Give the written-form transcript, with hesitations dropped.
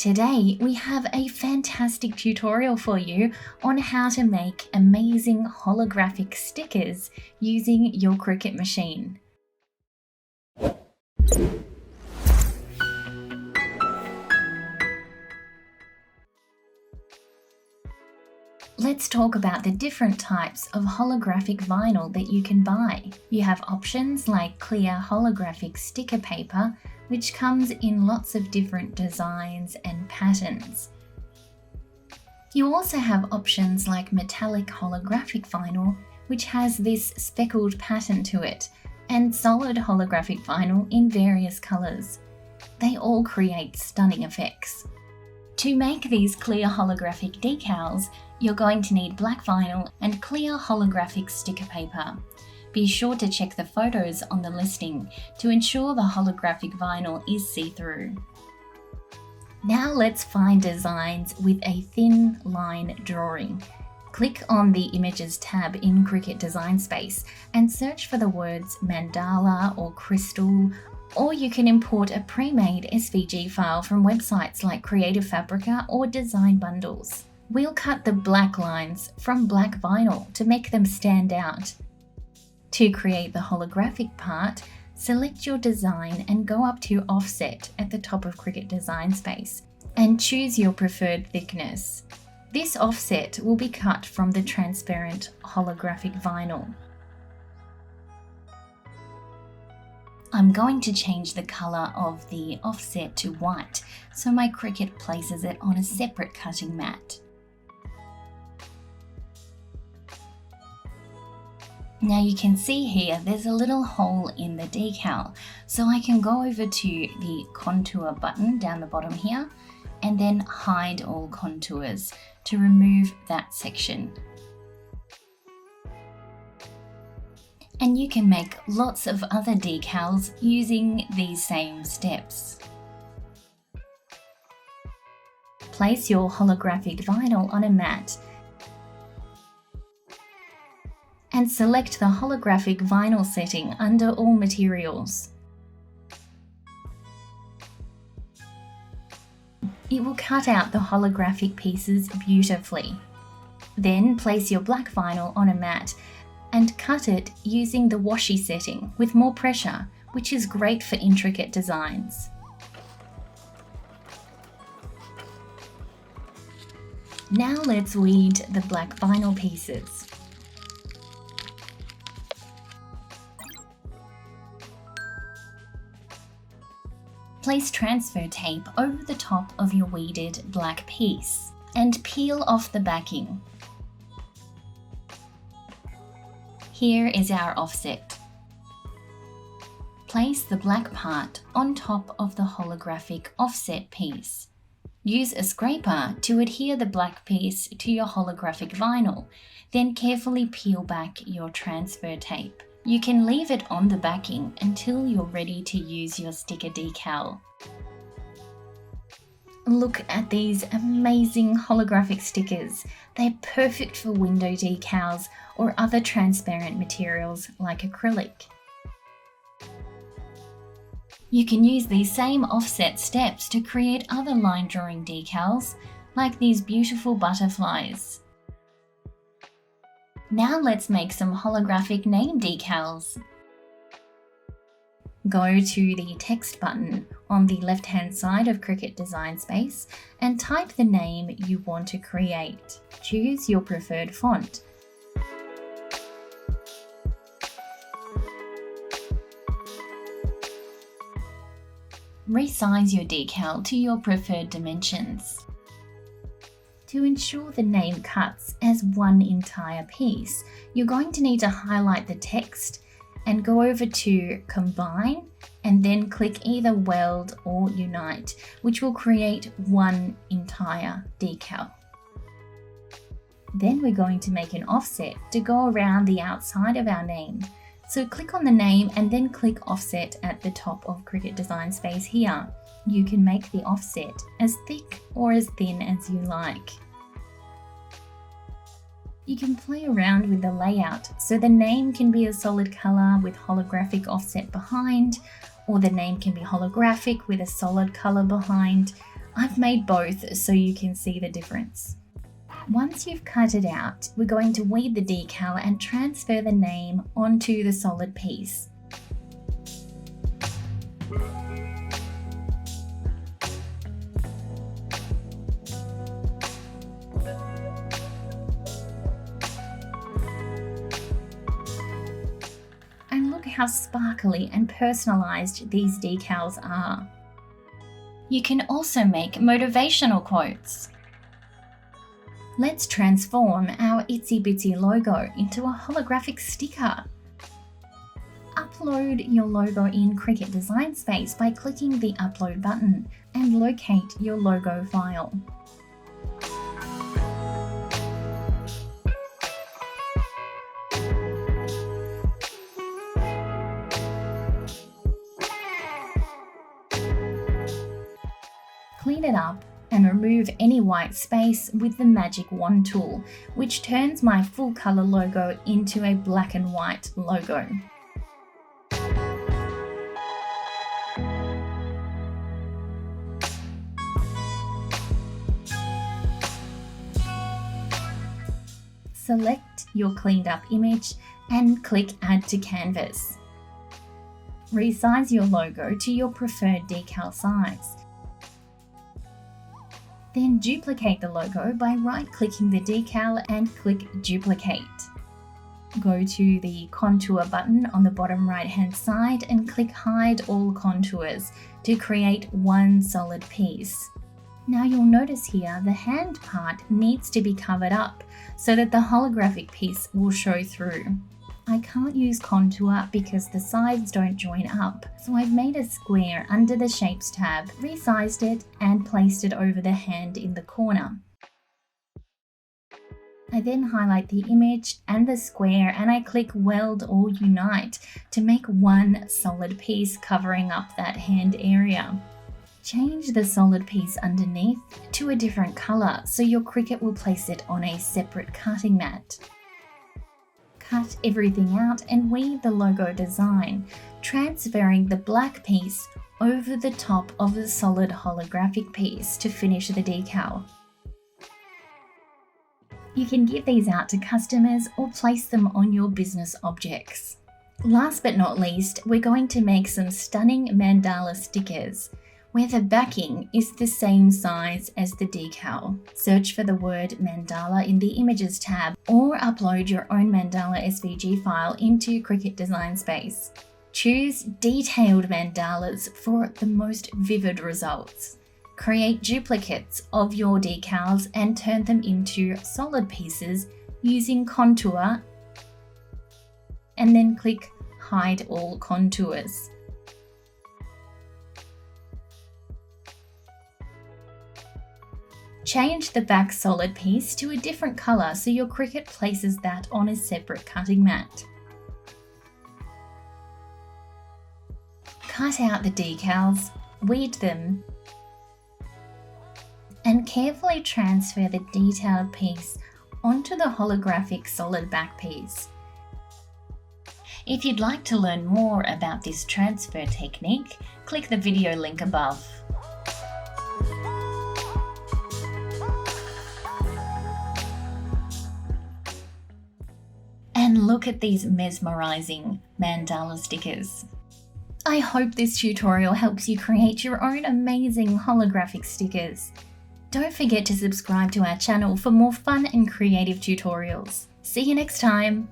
Today, we have a fantastic tutorial for you on how to make amazing holographic stickers using your Cricut machine. Let's talk about the different types of holographic vinyl that you can buy. You have options like clear holographic sticker paper, which comes in lots of different designs and patterns. You also have options like metallic holographic vinyl, which has this speckled pattern to it, and solid holographic vinyl in various colors. They all create stunning effects. To make these clear holographic decals, you're going to need black vinyl and clear holographic sticker paper. Be sure to check the photos on the listing to ensure the holographic vinyl is see-through. Now let's find designs with a thin line drawing. Click on the Images tab in Cricut Design Space and search for the words mandala or crystal, or you can import a pre-made SVG file from websites like Creative Fabrica or Design Bundles. We'll cut the black lines from black vinyl to make them stand out. To create the holographic part, select your design and go up to Offset at the top of Cricut Design Space and choose your preferred thickness. This offset will be cut from the transparent holographic vinyl. I'm going to change the color of the offset to white, so my Cricut places it on a separate cutting mat. Now you can see here there's a little hole in the decal, so I can go over to the contour button down the bottom here and then hide all contours to remove that section. And you can make lots of other decals using these same steps. Place your holographic vinyl on a mat and select the holographic vinyl setting under all materials. It will cut out the holographic pieces beautifully. Then place your black vinyl on a mat and cut it using the washi setting with more pressure, which is great for intricate designs. Now let's weed the black vinyl pieces. Place transfer tape over the top of your weeded black piece and peel off the backing. Here is our offset. Place the black part on top of the holographic offset piece. Use a scraper to adhere the black piece to your holographic vinyl, then carefully peel back your transfer tape. You can leave it on the backing until you're ready to use your sticker decal. Look at these amazing holographic stickers. They're perfect for window decals or other transparent materials like acrylic. You can use these same offset steps to create other line drawing decals, like these beautiful butterflies. Now let's make some holographic name decals. Go to the text button on the left-hand side of Cricut Design Space and type the name you want to create. Choose your preferred font. Resize your decal to your preferred dimensions. To ensure the name cuts as one entire piece, you're going to need to highlight the text and go over to Combine and then click either Weld or Unite, which will create one entire decal. Then we're going to make an offset to go around the outside of our name. So click on the name and then click Offset at the top of Cricut Design Space here. You can make the offset as thick or as thin as you like. You can play around with the layout, so the name can be a solid color with holographic offset behind, or the name can be holographic with a solid color behind. I've made both so you can see the difference. Once you've cut it out, we're going to weed the decal and transfer the name onto the solid piece. And look how sparkly and personalized these decals are. You can also make motivational quotes. Let's transform our itsy bitsy logo into a holographic sticker. Upload your logo in Cricut Design Space by clicking the Upload button and locate your logo file. Clean it up and remove any white space with the Magic Wand tool, which turns my full color logo into a black and white logo. Select your cleaned up image and click Add to Canvas. Resize your logo to your preferred decal size. Then duplicate the logo by right-clicking the decal and click Duplicate. Go to the Contour button on the bottom right-hand side and click Hide All Contours to create one solid piece. Now you'll notice here the hand part needs to be covered up so that the holographic piece will show through. I can't use contour because the sides don't join up, so I've made a square under the Shapes tab, resized it and placed it over the hand in the corner. I then highlight the image and the square and I click Weld or Unite to make one solid piece covering up that hand area. Change the solid piece underneath to a different color so your Cricut will place it on a separate cutting mat. Cut everything out and weave the logo design, transferring the black piece over the top of the solid holographic piece to finish the decal. You can give these out to customers or place them on your business objects. Last but not least, we're going to make some stunning mandala stickers, where the backing is the same size as the decal. Search for the word mandala in the Images tab or upload your own mandala SVG file into Cricut Design Space. Choose detailed mandalas for the most vivid results. Create duplicates of your decals and turn them into solid pieces using contour and then click Hide All Contours. Change the back solid piece to a different color so your Cricut places that on a separate cutting mat. Cut out the decals, weed them, and carefully transfer the detailed piece onto the holographic solid back piece. If you'd like to learn more about this transfer technique, click the video link above. And look at these mesmerizing mandala stickers. I hope this tutorial helps you create your own amazing holographic stickers. Don't forget to subscribe to our channel for more fun and creative tutorials. See you next time!